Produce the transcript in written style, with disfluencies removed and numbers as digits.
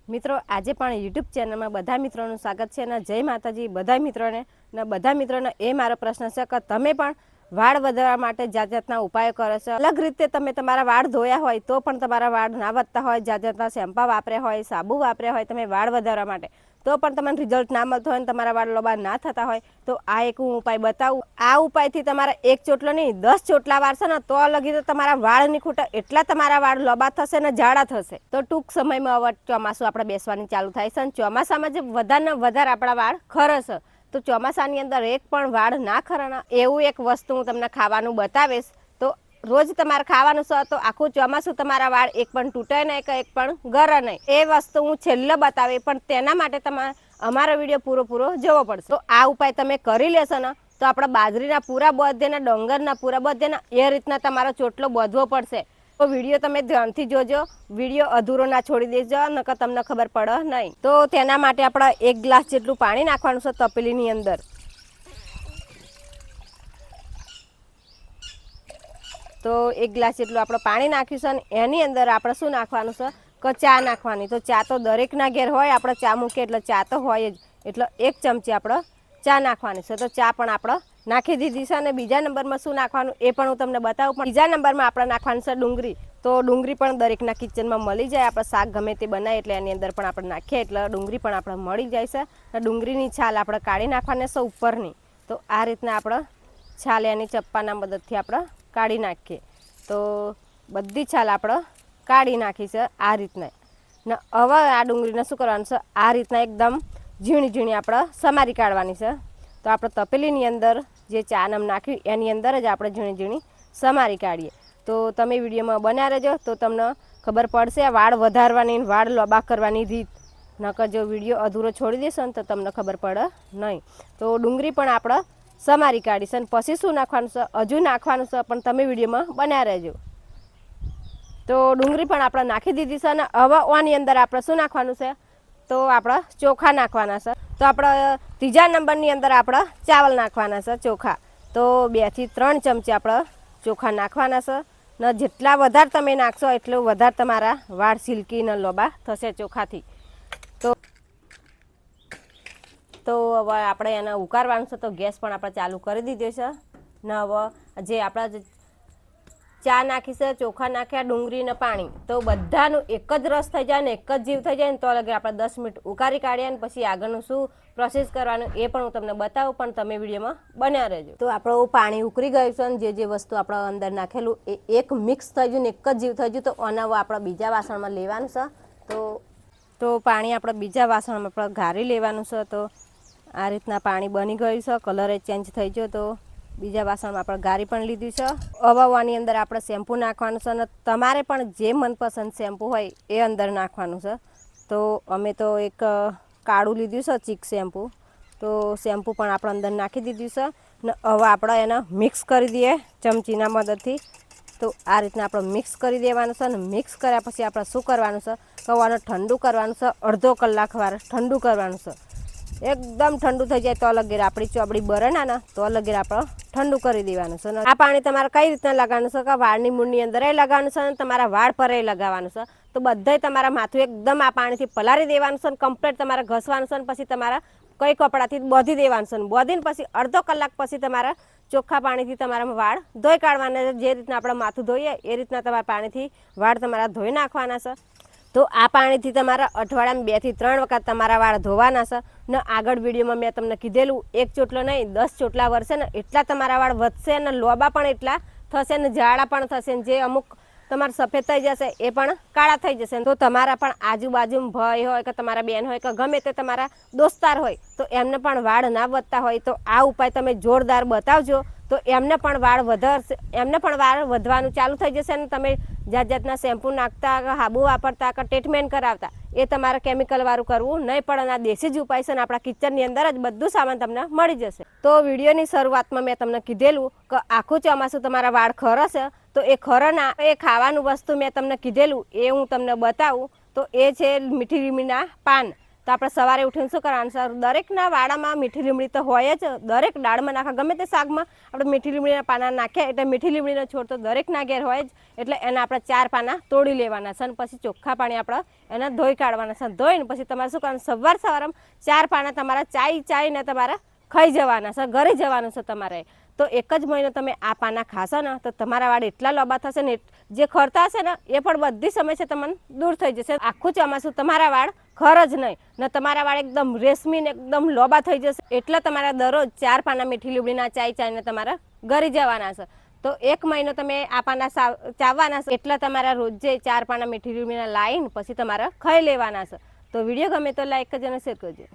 મિત્રો આજે પણ યુટ્યુબ ચેનલમાં બધા મિત્રોનું સ્વાગત છે અને જય માતાજી બધા મિત્રોને અને બધા મિત્રોને એ મારો પ્રશ્ન છે કે તમે પણ વાળ વધારવા માટે જાત જાતના ઉપાયો કરો છો। અલગ રીતે તમે તમારા વાળ ધોયા હોય તો પણ તમારા વાળ ના વધતા હોય, જાત જાતના શેમ્પા વાપર્યા હોય, સાબુ વાપર્યા હોય, તમે વાળ વધારવા માટે તો પણ તમને રિઝલ્ટ ના મળતો હોય અને તમારા વાળ લોબા ના થતા હોય તો આ એક હું ઉપાય બતાવું। આ ઉપાયથી તમારા એક ચોટલો નહીં 10 ચોટલા વાળશે ને તો લગી તો તમારા વાળ ની ખૂટા એટલા તમારા વાળ લોબા થશે ને જાડા થશે। તો ટૂંક સમયમાં હવે ચોમાસું આપણે બેસવાની ચાલુ થાય છે અને ચોમાસામાં જે વધારે આપણા વાળ ખરશે તો ચોમાસાની અંદર એક પણ વાળ ના ખરણા એવું એક વસ્તુ હું તમને ખાવાનું બતાવીશ। તો રોજ તમારે ખાવાનું છે તો આખું ચોમાસું તમારા વાળ એક પણ તૂટે નહીં કે એક પણ ગરે નહીં, એ વસ્તુ હું છેલ્લે બતાવી પણ તેના માટે તમારે અમારો વિડીયો પૂરો જોવો પડશે। તો આ ઉપાય તમે કરી લેશો ને તો આપણા બાજરીના પૂરા બધેના, ડોંગરના પૂરા બધેના એ રીતના તમારો ચોટલો બાંધવો પડશે। તો વિડીયો તમે ધ્યાનથી જોજો, વિડીયો અધૂરો ના છોડી દેજો નકર તમને ખબર પડે નહીં। તો તેના માટે આપણે 1 ગ્લાસ જેટલું પાણી નાખવાનું છે તપેલીની અંદર। તો 1 ગ્લાસ જેટલું આપણે પાણી નાખ્યું છે અને એની અંદર આપણે શું નાખવાનું છે કે ચા નાખવાની। તો ચા તો દરેકના ઘેર હોય, આપણે ચા મૂકીએ એટલે ચા તો હોય જ, એટલે 1 ચમચી આપણે ચા નાખવાની છે। તો ચા પણ આપણે નાખી દીધી છે અને બીજા નંબરમાં શું નાખવાનું એ પણ હું તમને બતાવું। પણ બીજા નંબરમાં આપણે નાખવાનું છે ડુંગળી। તો ડુંગળી પણ દરેકના કિચનમાં મળી જાય, આપણે શાક ગમે તે બનાવીએ એટલે એની અંદર પણ આપણે નાખીએ એટલે ડુંગળી પણ આપણે મળી જાય છે। તો ડુંગળીની છાલ આપણે કાઢી નાખવાની છે ઉપરની। તો આ રીતના આપણે છાલ એની ચપ્પાના મદદથી આપણે કાઢી નાખીએ। તો બધી છાલ આપણે કાઢી નાખી છે આ રીતના। ને હવે આ ડુંગળીને શું કરવાનું છે આ રીતના એકદમ ઝીણી ઝીણી આપણે સમારી કાઢવાની છે। તો આપણે તપેલીની અંદર જે ચા નમ નાખ્યું એની અંદર જ આપણે ઝીણી ઝીણી સમારી કાઢીએ। તો તમે વિડીયોમાં બન્યા રહેજો તો તમને ખબર પડશે વાળ વધારવાની, વાળ લોબા કરવાની રીત। નકર જો વિડીયો અધૂરો છોડી દેશો ને તો તમને ખબર પડે નહીં। તો ડુંગળી પણ આપણે સમારી કાઢીશ અને પછી શું નાખવાનું છે હજુ નાખવાનું છે પણ તમે વિડીયોમાં બન્યા રહેજો। તો ડુંગળી પણ આપણે નાખી દીધી છે અને હવે આની અંદર આપણે શું નાખવાનું છે તો આપણે ચોખા નાખવાના છે। તો આપણે ત્રીજા નંબરની અંદર આપણે ચાવલ નાખવાના છે ચોખા। તો 2 થી 3 ચમચી આપણે ચોખા નાખવાના છે ને જેટલા વધારે તમે નાખશો એટલું વધારે તમારા વાળ સિલ્કી ને લોબા થશે ચોખાથી। તો હવે આપણે એને ઉકાળવાનું છે। તો ગેસ પણ આપણે ચાલુ કરી દીધો છે ને હવે જે આપણે ચા નાખી છે, ચોખા નાખ્યા, ડુંગળી ને પાણી, તો બધાનું એક જ રસ થઈ જાય ને એક જ જીવ થઈ જાય ને તો લગે આપણે 10 મિનિટ ઉકાળી કાઢીએ અને પછી આગળનું શું પ્રોસેસ કરવાનું એ પણ હું તમને બતાવું, પણ તમે વિડીયોમાં બન્યા રહેજો। તો આપણું પાણી ઉકળી ગયું છે અને જે વસ્તુ આપણે અંદર નાખેલું એ એક મિક્સ થઈ ગયું ને એક જ જીવ થઈ ગયું। તો આના આપણે બીજા વાસણમાં લેવાનું છે। તો પાણી આપણે બીજા વાસણમાં આપણે ગાળી લેવાનું છે। તો આ રીતના પાણી બની ગયું છે, કલર એ ચેન્જ થઈ ગયો। તો બીજા વાસણમાં આપણે ગાળી પણ લીધી છે। હવે આની અંદર આપણે શેમ્પૂ નાખવાનું છે અને તમારે પણ જે મનપસંદ શેમ્પૂ હોય એ અંદર નાખવાનું છે। તો અમે તો એક કાળું લીધું છે ચીક શેમ્પૂ। તો શેમ્પૂ પણ આપણે અંદર નાખી દીધું છે ને હવે આપણે એને મિક્સ કરી દઈએ ચમચીના મદદથી। તો આ રીતના આપણે મિક્સ કરી દેવાનું છે અને મિક્સ કર્યા પછી આપણે શું કરવાનું છે તો આને ઠંડુ કરવાનું છે। અડધો કલાક વાર ઠંડુ કરવાનું છે, એકદમ ઠંડુ થઈ જાય તો લગેર આપણી ચોબડી બરે ને તો લગેર આપણે ઠંડુ કરી દેવાનું છે। આ પાણી તમારે કઈ રીતના લગાવવાનું છે કે વાળની મૂળની અંદર લગાવવાનું છે અને તમારા વાળ પર લગાવવાનું છે। તો બધાય તમારા માથું એકદમ આ પાણીથી પલાળી દેવાનું છે અને કમ્પ્લીટ તમારે ઘસવાનું છે અને પછી તમારા કઈ કપડાથી બાંધી દેવાનું છે। બાંધીને પછી અડધો કલાક પછી તમારા ચોખ્ખા પાણીથી તમારા વાળ ધોઈ કાઢવાના છે। જે રીતના આપણે માથું ધોઈએ એ રીતના તમારા પાણીથી વાળ તમારા ધોઈ નાખવાના છે। તો આ પાણીથી તમારા અઠવાડિયામાં 2 થી 3 વખત તમારા વાળ ધોવાના છે ને આગળ વિડીયોમાં મેં તમને કીધેલું 1 ચોટલો નહીં 10 ચોટલા વરસે ને એટલા તમારા વાળ વધશે ને લોબા પણ એટલા થશે ને જાડા પણ થશે ને જે અમુક તમારે સફેદ થઈ જશે એ પણ કાળા થઈ જશે। તો તમારા પણ આજુબાજુમાં ભાઈ હોય કે તમારા બેન હોય કે ગમે તે તમારા દોસ્તાર હોય તો એમને પણ વાળ ના વધતા હોય તો આ ઉપાય તમે જોરદાર બતાવજો તો એમને પણ વાળ વધશે, એમને પણ વાળ વધવાનું ચાલુ થઈ જશે ને તમે જાત જાતના શેમ્પૂ નાખતા કે સાબુ વાપરતા કે ટ્રીટમેન્ટ કરાવતા એ તમારે કેમિકલ વાળું કરવું નહીં પડે। આ દેશી જ ઉપાય છે ને આપણા કિચનની અંદર જ બધું સામાન તમને મળી જશે। તો વિડીયોની શરૂઆતમાં મેં તમને કીધેલું કે આખું ચોમાસું તમારા વાળ ખરશે તો એ ખરના એ ખાવાનું વસ્તુ મેં તમને કીધેલું એ હું તમને બતાવું। તો એ છે મીઠી લીમડીના પાન। તો આપણે સવારે ઉઠીને શું કરવાનું છે દરેકના વાળામાં મીઠી લીમડી તો હોય જ, દરેક દાળમાં નાખા ગમે તે શાકમાં આપણે મીઠી લીમડીના પાના નાખ્યા એટલે મીઠી લીમડીનો છોડ તો દરેકના ઘેર હોય જ, એટલે એના આપણે 4 પાના તોડી લેવાના છે અને પછી ચોખ્ખા પાણી આપણે એને ધોઈ કાઢવાના છે. ધોઈને પછી તમારે શું કરવાનું, સવારમાં 4 પાના તમારા ચાઈને તમારે ખાઈ જવાના છે, ઘરે જવાનું છે તમારે. તો એક જ મહિનો તમે આ પાના ખાશો ને તો તમારા વાળ એટલા લાંબા થશે ને, જે ખરતા હશે ને એ પણ બધી સમસ્યા તમને દૂર થઈ જશે. આખું ચોમાસું તમારા વાળ ખર જ નહીં ને તમારા વાળ એકદમ રેશમી ને એકદમ લોબા થઈ જશે. એટલે તમારા દરરોજ 4 પાના મીઠી લીમડીના ચાઈને તમારે ઘરે જવાના છે. તો 1 મહિનો તમે આ પાના ચાવવાના છે, એટલે તમારા રોજે 4 પાના મીઠી લીમડીના લાવીને પછી તમારે ખાઈ લેવાના છે. તો વિડીયો ગમે તો લાઈક કરજો અને શેર કરજો.